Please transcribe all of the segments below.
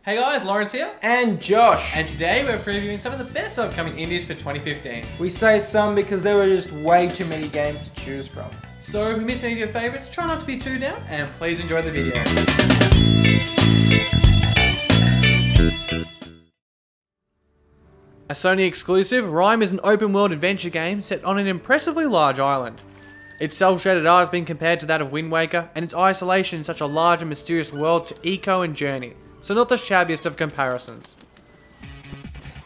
Hey guys, Lawrence here. And Josh. And today we're previewing some of the best upcoming indies for 2015. We say some because there were just way too many games to choose from. So if you miss any of your favourites, try not to be too down and please enjoy the video. A Sony exclusive, Rime is an open world adventure game set on an impressively large island. Its cel-shaded art has been compared to that of Wind Waker, and its isolation in such a large and mysterious world to Eco and Journey, so not the shabbiest of comparisons.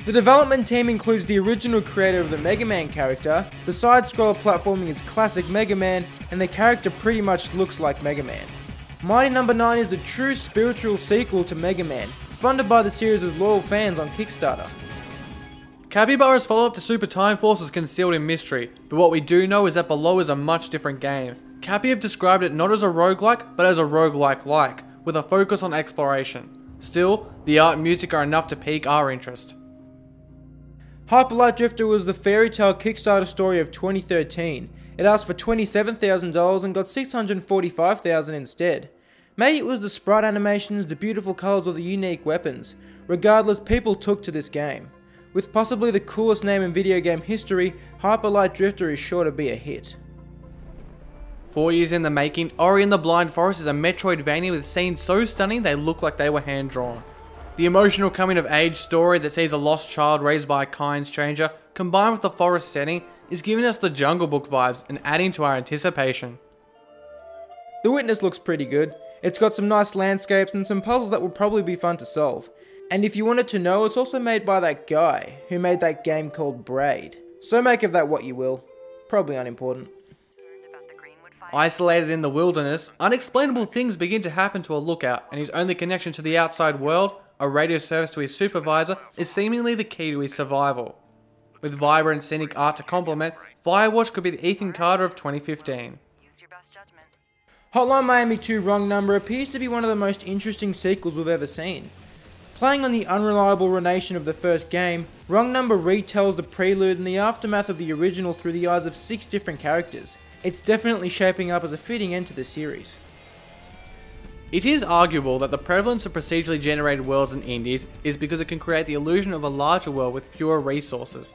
The development team includes the original creator of the Mega Man character, the side-scroller platforming is classic Mega Man, and the character pretty much looks like Mega Man. Mighty No. 9 is the true spiritual sequel to Mega Man, funded by the series' loyal fans on Kickstarter. Capybara's follow-up to Super Time Force is concealed in mystery, but what we do know is that Below is a much different game. Cappy have described it not as a roguelike, but as a roguelike-like, with a focus on exploration. Still, the art and music are enough to pique our interest. Hyper Light Drifter was the fairy tale Kickstarter story of 2013. It asked for $27,000 and got $645,000 instead. Maybe it was the sprite animations, the beautiful colours, or the unique weapons. Regardless, people took to this game. With possibly the coolest name in video game history, Hyper Light Drifter is sure to be a hit. 4 years in the making, Ori and the Blind Forest is a Metroidvania with scenes so stunning they look like they were hand-drawn. The emotional coming-of-age story that sees a lost child raised by a kind stranger, combined with the forest setting, is giving us the Jungle Book vibes and adding to our anticipation. The Witness looks pretty good. It's got some nice landscapes and some puzzles that will probably be fun to solve. And if you wanted to know, it's also made by that guy who made that game called Braid. So make of that what you will. Probably unimportant. Isolated in the wilderness, unexplainable things begin to happen to a lookout, and his only connection to the outside world, a radio service to his supervisor, is seemingly the key to his survival. With vibrant scenic art to complement, Firewatch could be the Ethan Carter of 2015. Hotline Miami 2 Wrong Number appears to be one of the most interesting sequels we've ever seen. Playing on the unreliable renation of the first game, Wrong Number retells the prelude and the aftermath of the original through the eyes of 6 different characters. It's definitely shaping up as a fitting end to the series. It is arguable that the prevalence of procedurally generated worlds in indies is because it can create the illusion of a larger world with fewer resources.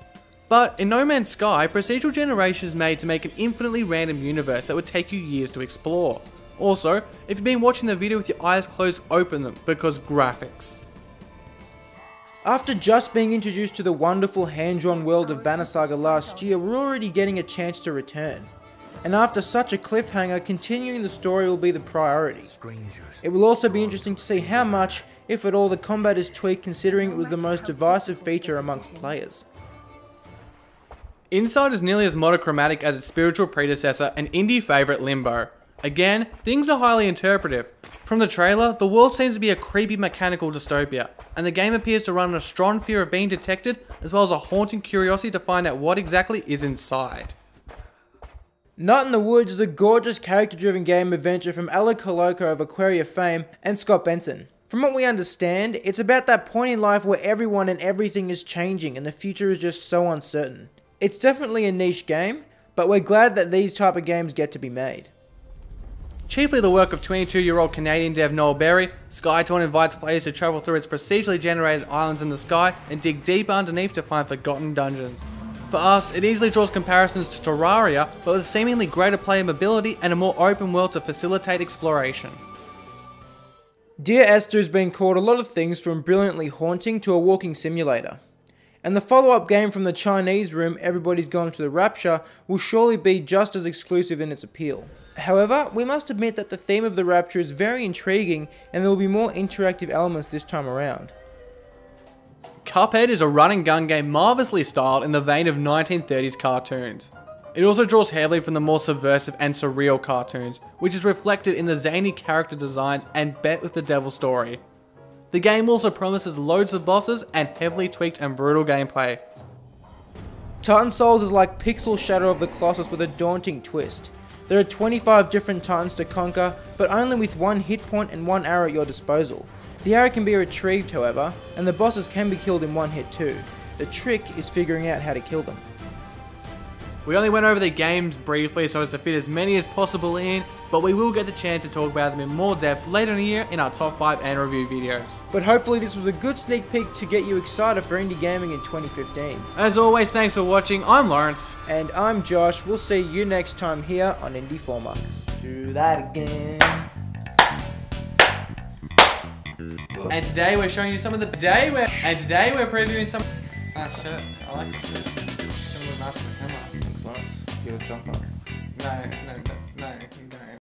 But in No Man's Sky, procedural generation is made to make an infinitely random universe that would take you years to explore. Also, if you've been watching the video with your eyes closed, open them, because graphics. After just being introduced to the wonderful hand-drawn world of Banner Saga last year, we're already getting a chance to return. And after such a cliffhanger, continuing the story will be the priority. It will also be interesting to see how much, if at all, the combat is tweaked, considering it was the most divisive feature amongst players. Inside is nearly as monochromatic as its spiritual predecessor and indie favourite Limbo. Again, things are highly interpretive. From the trailer, the world seems to be a creepy mechanical dystopia, and the game appears to run on a strong fear of being detected, as well as a haunting curiosity to find out what exactly is inside. Night in the Woods is a gorgeous character-driven game adventure from Alec Holowko of Aquaria fame and Scott Benson. From what we understand, it's about that point in life where everyone and everything is changing and the future is just so uncertain. It's definitely a niche game, but we're glad that these type of games get to be made. Chiefly the work of 22-year-old Canadian dev Noel Berry, Skytorn invites players to travel through its procedurally generated islands in the sky and dig deep underneath to find forgotten dungeons. For us, it easily draws comparisons to Terraria, but with seemingly greater player mobility and a more open world to facilitate exploration. Dear Esther has been called a lot of things, from brilliantly haunting to a walking simulator. And the follow-up game from the Chinese room, Everybody's Gone to the Rapture, will surely be just as exclusive in its appeal. However, we must admit that the theme of the Rapture is very intriguing, and there will be more interactive elements this time around. Cuphead is a run-and-gun game marvellously styled in the vein of 1930s cartoons. It also draws heavily from the more subversive and surreal cartoons, which is reflected in the zany character designs and bet with the devil story. The game also promises loads of bosses and heavily tweaked and brutal gameplay. Titan Souls is like Pixel Shadow of the Colossus with a daunting twist. There are 25 different titans to conquer, but only with 1 hit point and 1 arrow at your disposal. The arrow can be retrieved, however, and the bosses can be killed in 1 hit too. The trick is figuring out how to kill them. We only went over the games briefly so as to fit as many as possible in, but we will get the chance to talk about them in more depth later in the year in our top 5 and review videos. But hopefully this was a good sneak peek to get you excited for indie gaming in 2015. As always, thanks for watching. I'm Lawrence. And I'm Josh. We'll see you next time here on Indieformed. Do that again. And today we're showing you some of the today we're previewing some. Ah shit, I like it. Thanks, Lawrence. You're a jumper. No, you don't.